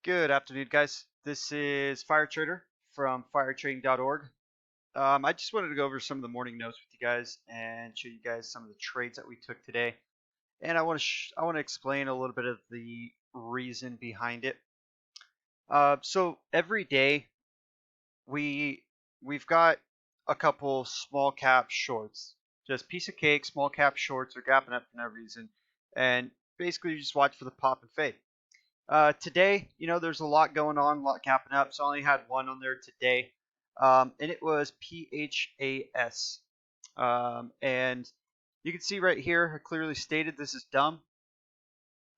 Good afternoon, guys. This is Fire Trader from firetrading.org. I just wanted to go over some of the morning notes with you guys and show you guys some of the trades that we took today. And I want to explain a little bit of the reason behind it. So every day we've got a couple small cap shorts, just piece of cake. Small cap shorts are gapping up for no reason, and basically you just watch for the pop and fade. Today, there's a lot going on, a lot capping up. So I only had one on there today, and it was PHAS. And you can see right here, I clearly stated this is dumb.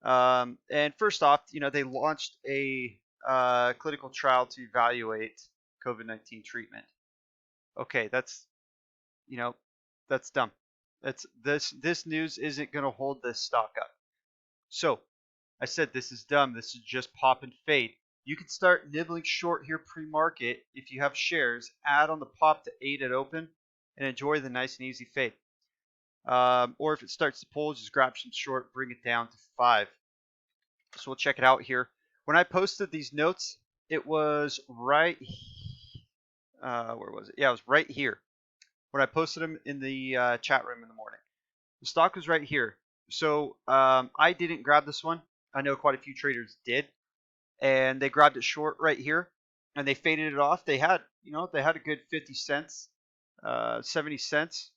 And first off, they launched a clinical trial to evaluate COVID-19 treatment. Okay, you know, that's dumb. This news isn't going to hold this stock up. So I said this is dumb. This is just pop and fade. You can start nibbling short here pre-market if you have shares. Add on the pop to 8 at open and enjoy the nice and easy fade. Or if it starts to pull, just grab some short, bring it down to 5. So we'll check it out here. When I posted these notes, it was right. Where was it? Yeah, it was right here. When I posted them in the chat room in the morning, the stock was right here. So I didn't grab this one. I know quite a few traders did, and they grabbed it short right here, and they faded it off. They had a good 50 cents, 70 cents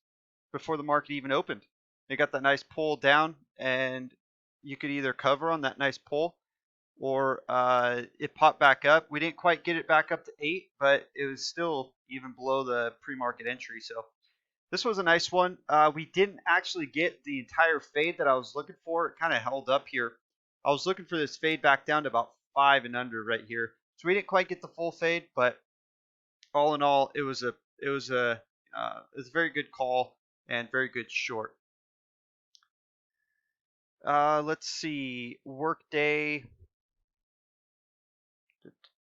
before the market even opened. They got that nice pull down, and you could either cover on that nice pull, or it popped back up. We didn't quite get it back up to 8, but it was still even below the pre-market entry. So this was a nice one. We didn't actually get the entire fade that I was looking for. It kind of held up here. I was looking for this fade back down to about 5 and under right here. So we didn't quite get the full fade, but all in all, it was a very good call and very good short. Let's see, Workday,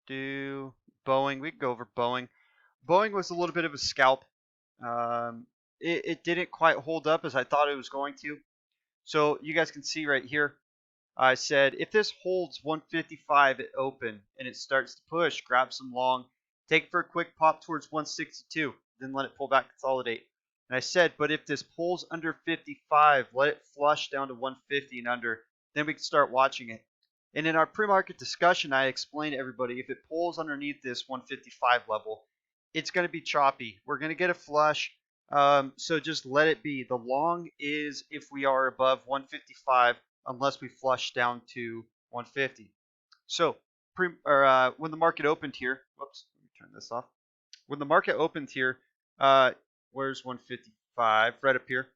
Boeing. We can go over Boeing. Boeing was a little bit of a scalp. It didn't quite hold up as I thought it was going to. So you guys can see right here, I said if this holds 155 at open and it starts to push, grab some long, take it for a quick pop towards 162, then let it pull back, consolidate. And I said, but if this pulls under 55, let it flush down to 150 and under, then we can start watching it. And in our pre-market discussion, I explained to everybody if it pulls underneath this 155 level, it's going to be choppy. We're going to get a flush. So just let it be. The long is if we are above 155 unless we flush down to 150. So when the market opened here, whoops, let me turn this off. When the market opened here, where's 155? Right up here.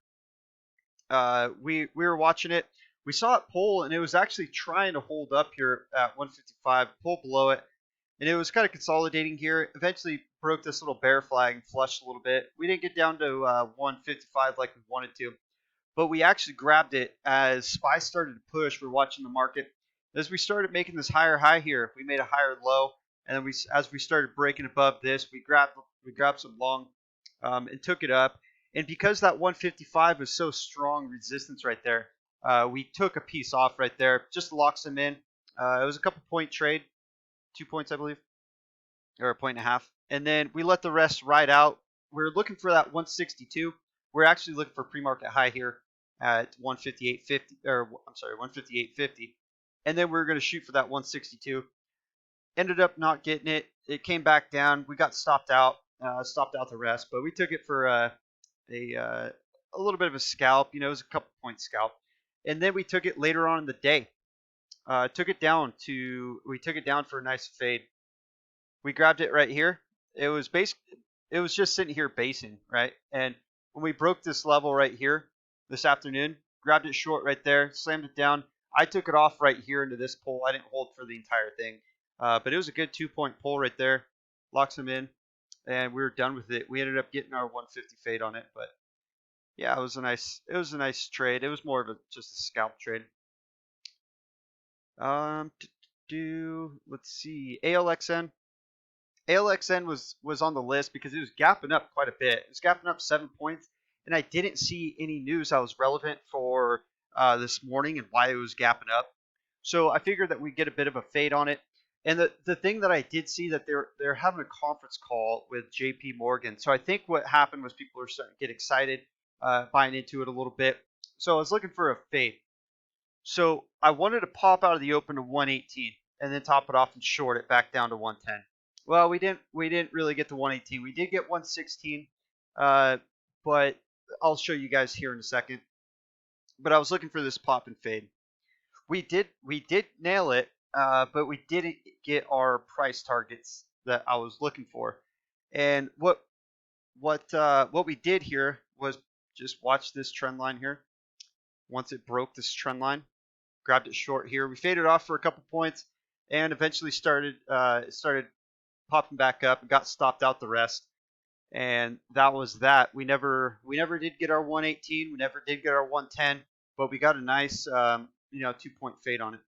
We were watching it. We saw it pull, and it was actually trying to hold up here at 155, pull below it, and it was kind of consolidating here. Eventually broke this little bear flag and flushed a little bit. We didn't get down to 155 like we wanted to, but we actually grabbed it as SPY started to push. We're watching the market. As we started making this higher high here, we made a higher low, and then as we started breaking above this, we grabbed some long and took it up. And because that 155 was so strong resistance right there, we took a piece off right there, just locks them in. It was a couple point trade, 2 points I believe, or a point and a half, and then we let the rest ride out. We're looking for that 162. We're actually looking for pre-market high here at 158.50, or I'm sorry, 158.50, and then we're going to shoot for that 162. Ended up not getting it. It came back down. We got stopped out the rest, but we took it for a little bit of a scalp. It was a couple point scalp, and then we took it later on in the day. We took it down for a nice fade. We grabbed it right here. It was just sitting here basing, right? And when we broke this level right here this afternoon, grabbed it short right there, slammed it down. I took it off right here into this pull. I didn't hold for the entire thing, but it was a good 2-point pull right there. Locks them in, and we were done with it. We ended up getting our 150 fade on it, but yeah, it was a nice trade. It was more of just a scalp trade. Let's see, ALXN. ALXN was on the list because it was gapping up quite a bit. It was gapping up 7 points, and I didn't see any news that was relevant for this morning and why it was gapping up. So I figured that we'd get a bit of a fade on it. And the thing that I did see that they're having a conference call with JP Morgan. So I think what happened was people are starting to get excited, buying into it a little bit. So I was looking for a fade. So I wanted to pop out of the open to 118 and then top it off and short it back down to 110. Well, we didn't really get to 118. We did get 116, but I'll show you guys here in a second. But I was looking for this pop and fade. We did nail it, but we didn't get our price targets that I was looking for. And what we did here was just watch this trend line here. Once it broke this trend line, grabbed it short here. We faded off for a couple points and eventually started popping back up and got stopped out the rest. And that was that. We never did get our 118. We never did get our 110, but we got a nice 2-point fade on it.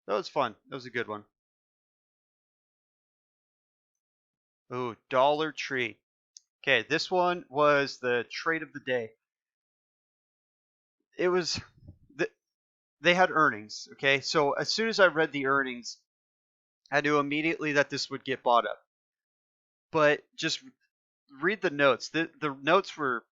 That was fun. That was a good one. Ooh, Dollar Tree. Okay, this one was the trade of the day. It was they had earnings. Okay, so as soon as I read the earnings, I knew immediately that this would get bought up. But just read the notes. The notes were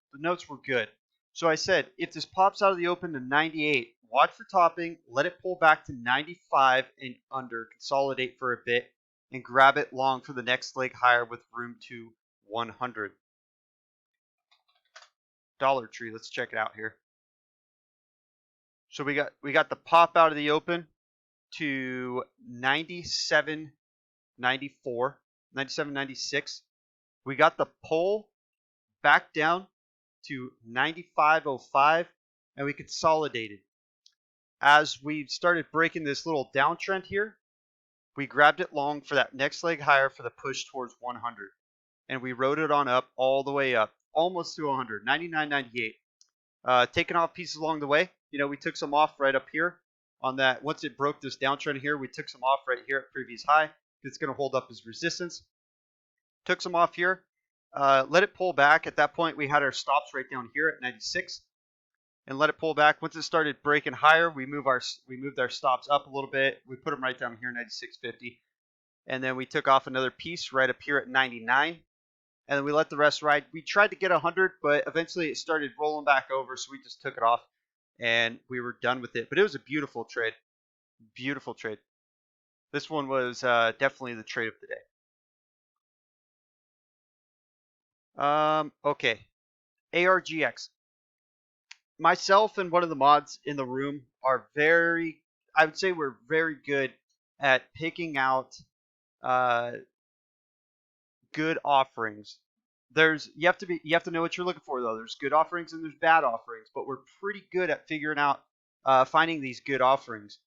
good. So I said, if this pops out of the open to 98, watch for topping, let it pull back to 95 and under, consolidate for a bit, and grab it long for the next leg higher with room to 100. Dollar Tree. Let's check it out here. So we got the pop out of the open to 97.94, 97.96. We got the pull back down to 95.05, and we consolidated. As we started breaking this little downtrend here, we grabbed it long for that next leg higher for the push towards 100, and we rode it on up all the way up, almost to 100, 99.98. Taking off pieces along the way. We took some off right up here on that. Once it broke this downtrend here, we took some off right here at previous high. It's going to hold up as resistance. Took some off here. Let it pull back. At that point, we had our stops right down here at 96, and let it pull back. Once it started breaking higher, we moved our stops up a little bit. We put them right down here, 96.50, and then we took off another piece right up here at 99, and then we let the rest ride. We tried to get 100, but eventually it started rolling back over, so we just took it off, and we were done with it. But it was a beautiful trade. Beautiful trade. This one was definitely the trade of the day. Okay. ARGX. Myself and one of the mods in the room are I would say we're very good at picking out good offerings. You have to know what you're looking for though. There's good offerings and there's bad offerings, but we're pretty good at figuring out finding these good offerings.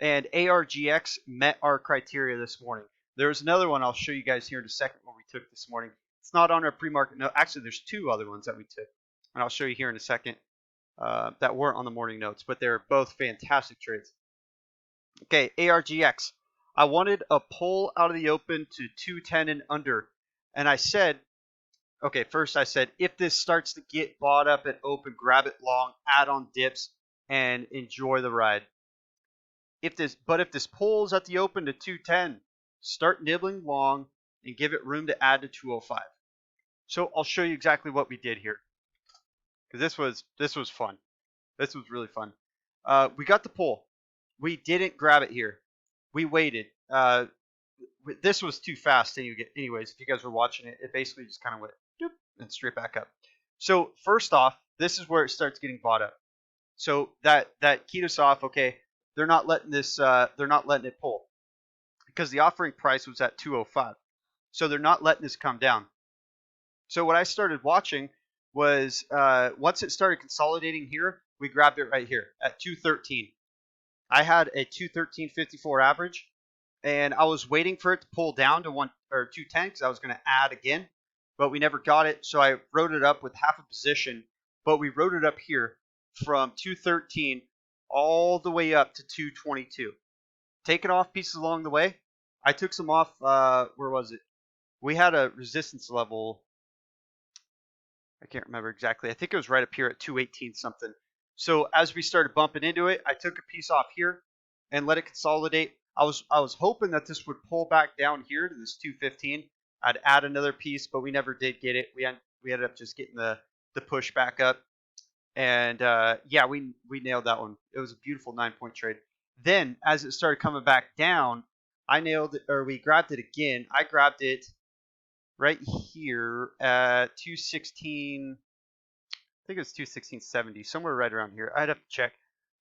And ARGX met our criteria this morning. There's another one I'll show you guys here in a second what we took this morning. It's not on our pre-market note. Actually, there's two other ones that we took, and I'll show you here in a second that weren't on the morning notes, but they're both fantastic trades. Okay, ARGX. I wanted a pull out of the open to 210 and under, and I said, okay, first I said, if this starts to get bought up at open, grab it long, add on dips, and enjoy the ride. If this pulls at the open to 210, start nibbling long and give it room to add to 205. So I'll show you exactly what we did here, because this was fun. This was really fun. We got the pull. We didn't grab it here. We waited. This was too fast. Anyways, if you guys were watching it, it basically just kind of went doop and straight back up. So first off, this is where it starts getting bought up. So that Keto's off. Okay, they're not letting this. They're not letting it pull because the offering price was at 205. So they're not letting this come down. So what I started watching was once it started consolidating here, we grabbed it right here at 213. I had a 213.54 average, and I was waiting for it to pull down to 210 because I was going to add again, but we never got it. So I wrote it up with half a position, but we wrote it up here from 213 all the way up to 222. Taking off pieces along the way. I took some off. Where was it? We had a resistance level. I can't remember exactly. I think it was right up here at 218 something. So as we started bumping into it, I took a piece off here and let it consolidate. I was hoping that this would pull back down here to this 215. I'd add another piece, but we never did get it. We ended up just getting the push back up, and yeah, we nailed that one. It was a beautiful 9-point trade. Then as it started coming back down, I nailed it, or we grabbed it again. I grabbed it right here at 216. I think it was 216.70, somewhere right around here. I'd have to check,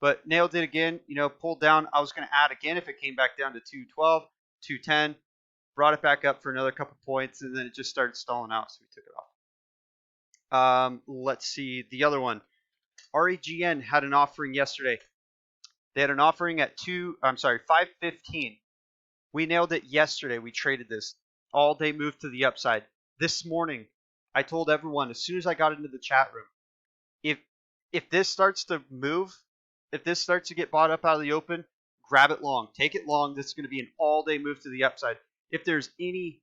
but nailed it again. You know, pulled down. I was going to add again if it came back down to 212, 210. Brought it back up for another couple points, and then it just started stalling out, so we took it off. Let's see the other one. REGN had an offering yesterday. They had an offering at 515. We nailed it yesterday. We traded this all day, moved to the upside. This morning, I told everyone as soon as I got into the chat room, if this starts to move, if this starts to get bought up out of the open, grab it long, take it long. This is going to be an all-day move to the upside. If there's any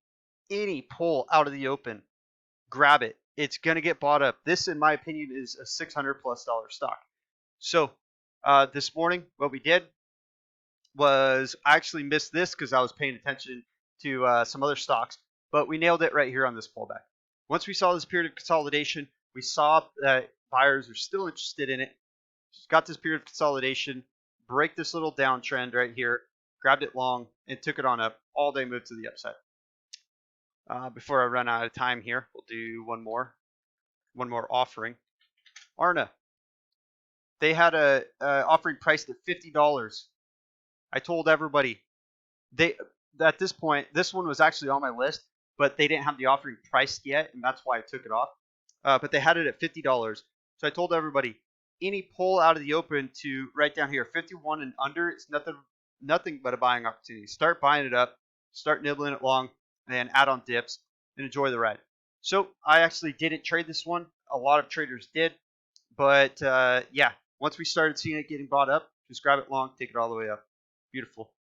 pull out of the open, grab it. It's going to get bought up. This, in my opinion, is a $600+ stock. So this morning, what we did was I actually missed this because I was paying attention to some other stocks, but we nailed it right here on this pullback. Once we saw this period of consolidation, we saw that buyers are still interested in it. Got this period of consolidation, break this little downtrend right here, grabbed it long, and took it on up. All day move to the upside. Before I run out of time here, we'll do one more offering. Arna. They had a offering priced at $50. I told everybody at this point, this one was actually on my list, but they didn't have the offering priced yet, and that's why I took it off. But they had it at $50. So I told everybody, any pull out of the open to right down here, 51 and under, it's nothing but a buying opportunity. Start buying it up, start nibbling it long, and add on dips, and enjoy the ride. So I actually didn't trade this one. A lot of traders did. But yeah, once we started seeing it getting bought up, just grab it long, take it all the way up. Beautiful.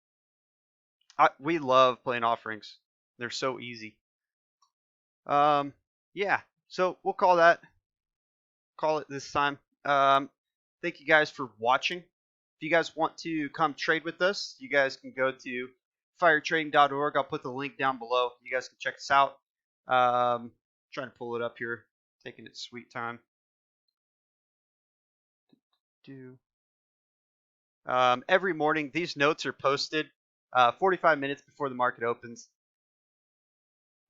We love playing offerings. They're so easy. Yeah, so we'll call it this time. Thank you guys for watching. If you guys want to come trade with us, you guys can go to firetrading.org. I'll put the link down below. You guys can check us out. Trying to pull it up here, taking its sweet time. Every morning, these notes are posted 45 minutes before the market opens.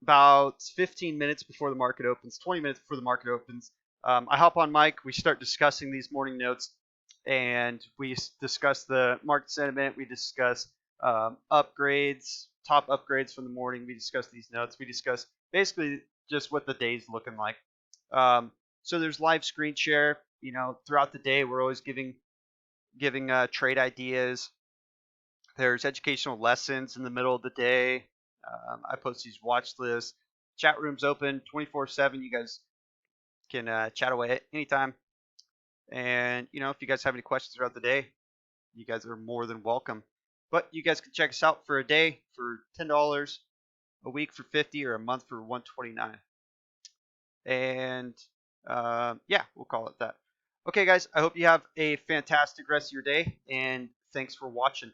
About 15 minutes before the market opens, 20 minutes before the market opens. I hop on mic, we start discussing these morning notes, and we discuss the market sentiment, we discuss upgrades, top upgrades from the morning, we discuss these notes, we discuss basically just what the day's looking like. So there's live screen share, you know, throughout the day. We're always giving trade ideas. There's educational lessons in the middle of the day. I post these watch lists. Chat room's open 24/7. You guys can chat away at anytime. And, you know, if you guys have any questions throughout the day, you guys are more than welcome. But you guys can check us out for a day for $10, a week for $50, or a month for $129. And yeah, we'll call it that. Okay, guys, I hope you have a fantastic rest of your day, and thanks for watching.